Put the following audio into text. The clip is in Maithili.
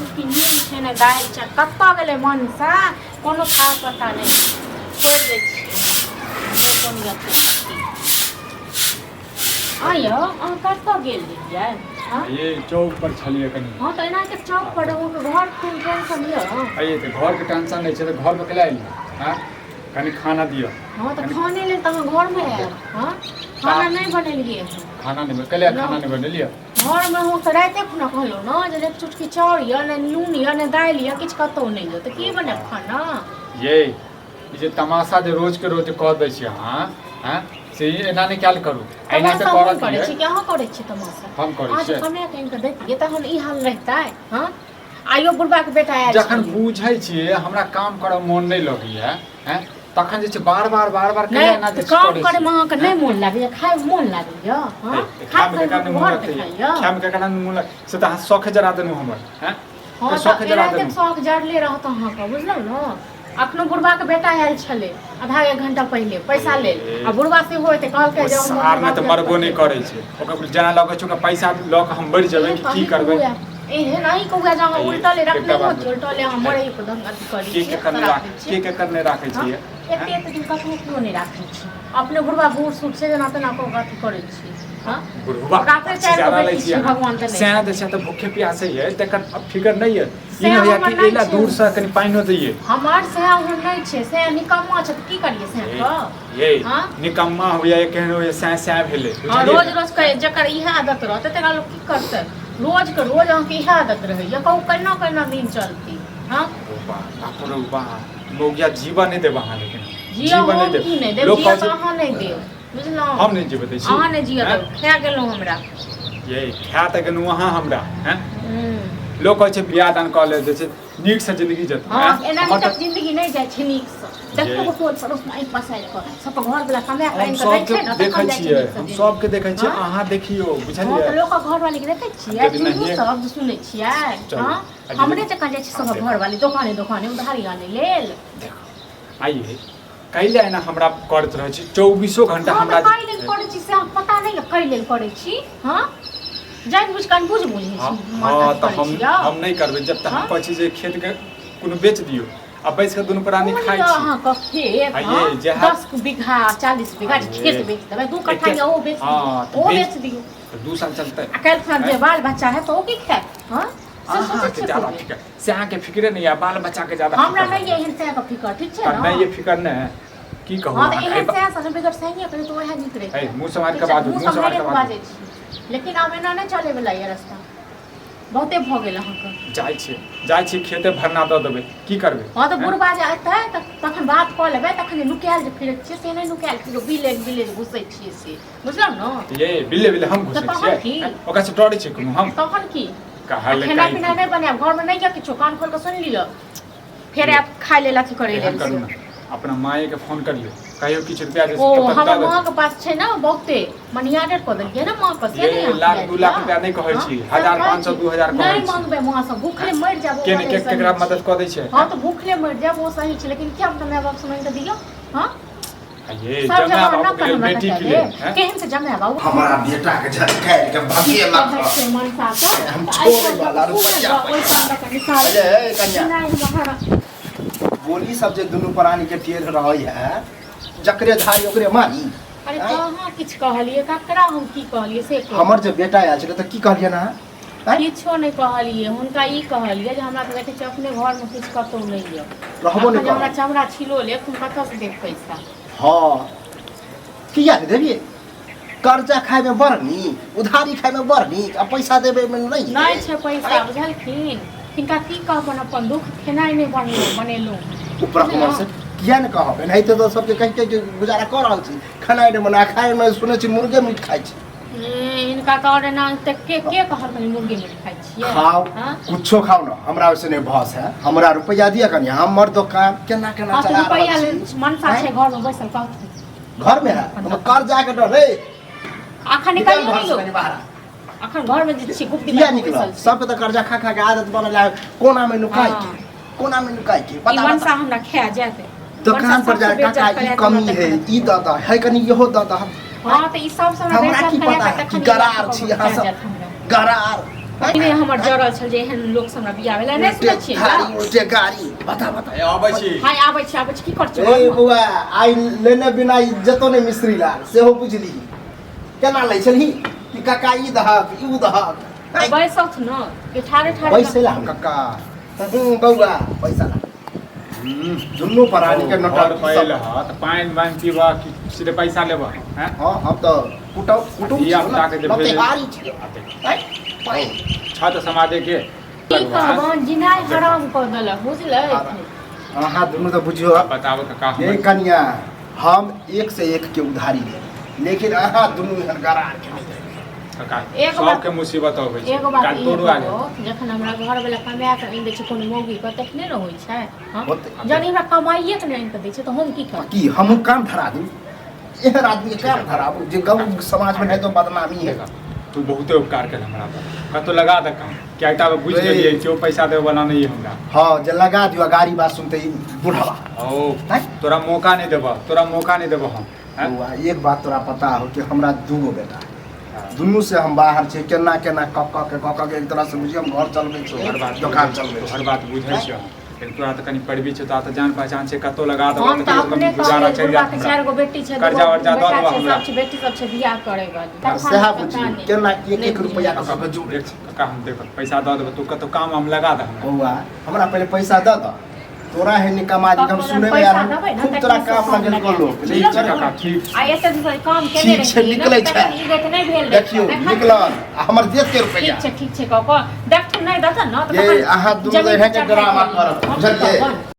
चुटकी नीम छै ने दालि छै कतऽ गेलै मनसा कोनो था पता नहीं छोड़ दै छी नहीं कोन गति आयो अहाँ कतऽ गेल रहियै हां ये चौक पर छलिए कनी हां तो एना के चौक पर हो के घर कोन टेंशन लियो आइए तो घर के टेंशन नहीं छै तो घर पे केला आइली हां कनी खाना दियो हां तो खाने ले त घर में है हां खाना नहीं बनेलिए खाना नहीं केला खाना नहीं बनेलिए घर में हो तो राते खुना कहलो ना जे एक चुटकी चाउर या ने नून या ने दाल या किछ कतो नहीं जो तो की बने खाना ये जे तमाशा जे रोज के रोज कह दै छी हां हां से एना नहीं क्या करू एना से करत करे छी क्या करे छी तमाशा हम करे आज छी कमे कहीं के देखिए त हम ई हाल रहता है हां आइयो बुढ़बा के बेटा आयल जखन बुझै छी हमरा काम करऽ मोन नहीं लगैया हैं तखन जे छै बार-बार केना ना जे काम करे में अहाँ के नहीं मोन लागैया खाए में मोन लागैया हां खाम के कारण मोन लगैया खाम के कारण मोन से त शौक जरा देनु हमर हैं हां शौक जरा देनु शौक जरले रहत अहाँ के बुझलौ न अखनो बुढ़बा के बेटा आयल छले आधा एक घंटा पहले पैसा ले आ बुढ़बा से होय त कहल के जे सार में त मरबो नहीं करे छै ओकर जना लगे छै पैसा ल के हम बढ़ जेबै की करबै ए नहीं कहूगा जहाँ उल्टले रखले हो उल्टले हम मरे को दंगत करी के करने राखे छिए एते एते दिन कखनो क्यों नहीं राखे छी अपने बुढ़बा बूढ़ सूट से जना तना को गति करे छी हां बुढ़बा काफे चार को बेटी छी भगवान त सेना देसे त भूखे प्यासे है तकर फिकर नहीं है ई है कि एला दूर से कनी पानी दिए हमार से हम नहीं छे से निकम्मा छ की करिए से का ये निकम्मा हो या केहन हो से भेले रोज रोज के जकर इहे आदत रहते तेरा लोग की करते रोज के रोज अहाँ के इहे आदत रहे या कहू केना दिन चलती हां बाप रे बाप लोग या जीवन नहीं देबा हां लेकिन जीवन नहीं दे लोग अहाँ नहीं दे बुझलो हम नहीं जीवे छी अहाँ नहीं जिया खा गेलो हमरा ये खा त गेनु वहां हमरा हैं लोग कह छै बियाह दान क ले छै नीक से जिंदगी जत हां एना तक जिंदगी नहीं जाय छै नीक से देखो को टोल पड़ोस में एक पसाइ को सब घर वाला कमाय कहीं के दै छै न देखै छियै हम सब के देखै छियै अहाँ देखियो बुझलियै हां लोग घर वाली के देखै छियै तू सब सुनै छियै हां हमरे जका जाय छै सब घर वाली दुकाने उधारी आने लेल देखो आइए कैले ना हमरा करत रहै छी 24 घंटा हमरा कैले करै छी से पता नहीं कैले करै छी हां जान बुझ कान बुझ बुझ हां त हम नहीं करबै जब तक हम पछी जे खेत के कोनो बेच दियो अब बैस के दोनों प्राणी खाइ छी हां क खेत 10 बीघा 40 बीघा खेत बेच देबै 2 कट्ठा या ओ बेच दियो तो 2 साल चलते अकेले खान जे बाल बच्चा है तो ओ की खाए हां के ज्यादा ठीक है से अहाँ के फिक्र नहीं है बाल बच्चा के ज्यादा हमरा नहीं है एहन से का फिक्र ठीक छै ना नहीं ये फिक्र नहीं की कहू हां त एहन से सब फिक्र सही है तो वह निकले ए मुंह समाज के बाद मुंह समाज के बाद लेकिन अब एना नहीं चले वाला ये रास्ता बहुते भ गेल अहाँ के जाय छी खेते भरना द देबै की करबै हां त बुढ़बा जाते तखन बात क लेबै तखन नुकायल जे फिरत छी से नहीं नुकायल फिरो विलेज घुसै छी से बुझलौ न ये बिल्ले हम घुसै छी ओकरा से डरै छी कोनो हम तखन की कहले खाना पीना नहीं बने घर में नहीं क्या किछो कान खोल के सुन लियो फिर आप खा ले लाथी करे ले अपना माए के फोन कर ले कहियो किछ रुपया दे ओ हमर मां के पास छै ना बहुते मनिया डेट क देलिए ना मां पर से नहीं लाख 2 लाख रुपया नहीं कहै छी 1500 2000 कहै छी नहीं मांगबे मां से भूखले मर जाबो के केकरा मदद क दै छै हां तो भूखले मर जाबो सही छै लेकिन क्या हम माय बाप से मांग के दियो हां ये जमा बाबू के बेटी के लिए केहन से जमा बाबू हमारा बेटा के झटकाए के भागिए मत मन सा हम छोड़ वाला रुपया अरे कन्या बोली सब जे दुनु प्राणी के टेर रहै है जकरे धारी ओकरे मारी अरे कहां किछ कहलिए ककरा हम की कहलिए से हमर जे बेटा आयल छले त की कहलिए ना किछो नहीं कहलिए हुनका ई कहलिए जे हमरा त देखे छ अपने घर में किछ कतो नहीं है रहबो नहीं हमरा चमड़ा छिलो ले तुम कत से देख पैसा हां किया दे देबी कर्जा खाए में बरनी उधारी खाए में बरनी आ पैसा देबे में नहीं छै पैसा बुझलखिन इनका की कहबन अपन दुख खेनाई नहीं बनेलू ऊपर हमर से किया न कहबे नहीं तो सबके कह के गुजारा कर रहल छी खाना नहीं बना खाए में सुनै छी मुर्गे मीट खाइ छी इनका कहरे ना त के कहर में मुर्गे मीट खाइ छी खाओ कुछो खाओ ना हमरा वैसे नहीं भस है हमरा रुपया दिया कनी हमर दुकान केना केना चला रुपया मनसा छै घर में बैसल कहत घर में है हम कर्जा के डर रे अखन निकल लो अखन घर में जे छी गुप्ती किया निकल सब त कर्जा खा खा के आदत बनल है कोना में नुकाई के पता मनसा हमरा खा जाते दुकान पर जाके काका ई कमी है ई दादा है कनी इहो दादा हां त ई सब हमरा की पता है कि गरार छी यहां सब गरार इने हमर जरल छल जे एहन लोक से हमरा बियाह भेलै नै सुनै छियै उल्टे गाड़ी बता ए आबै छी हाय आबै छी की कर छ ए बौआ आइ लेने बिना इज्जतो नै मिस्त्री लाल सेहो बुझली केना लै छलही कि काका ई दहक ई दहक बैसौथ न के ठारे पैसा ला कक्का बौआ पैसा ला दुनू प्राणी के नटक पहले ह त पाइन पीबा कि सीधे पैसा लेबा हैं हां हम तो कुटुम या बता के जब गाड़ी छियै छत समाजे के की कहबन जिनाय हराम क देलक बुझलै अहाँ दुनू तो बुझियो बताओ कक्का ये कन्या हम एक से एक के उधारी ले लेकिन अहाँ दुनू हर गरार के कक्का एक बात सबके मुसीबत होबै छै एगो बात काल ई तोड़ू आगे कहू, जखन हमरा घर वाला कमा के आनि दै छै कोनो मौगी के तखने न होइ छै हां होतै। जब हमरा कमाइए के नहीं दै छै तो हम की करब कि हम काम धरा दूं एहन आदमी के काम धराबू जे गाँव समाज में है तो बदनामी है तू बहुते उपकार कर हमरा पर कतो लगा दे काम क्या टा बुझ गेलिए क्यों पैसा देवे वाला नहीं है हमरा हाँ जे लगा दियो गाड़ी बात सुनते ही बुढ़ावा ओ हैं? तोरा मौका नहीं देबो हम हैं? बौआ, एक बात तोरा पता हो कि हमरा दूगो बेटा है। दुनू से हम बाहर छे केना केना कक्का के एक तरह से बुझिए हम घर चलबै छी हर बात दुकान चलबै हर बात बुझै छियो लेकिन तोरा त कनी पड़बी छै त जान पहचान छै कतो लगा दबो हम त अपने गुजारा कहबै चल बुढ़वा जात के चार गो बेटी छै कर्जा वर्जा दऽ देबो बेटा छै, हमरा सब छै बेटी सब छै बियाह करे वाली सेहा बुझिए केना एक एक रुपया के सब जोड़ कक्का हम देखो पैसा दऽ देबो तू कतो काम हम लगा दे हमरा बौआ हमरा पहले पैसा दे द तोरा है निकमा जी हम सुने में पैसा यार देबै न खूब त तोरा की काम सब लगल लगा को देबै। ठीक छै कक्का ठीक छै आ एते दूसरा काम केने ठीक छै, रही निकलै छै। ई गत नहीं भेल देखियो निकल हमर देश के रुपया ठीक छै कक देख तू नहीं दत न ये अहाँ दुनू है के ड्रामा करब बुझलिए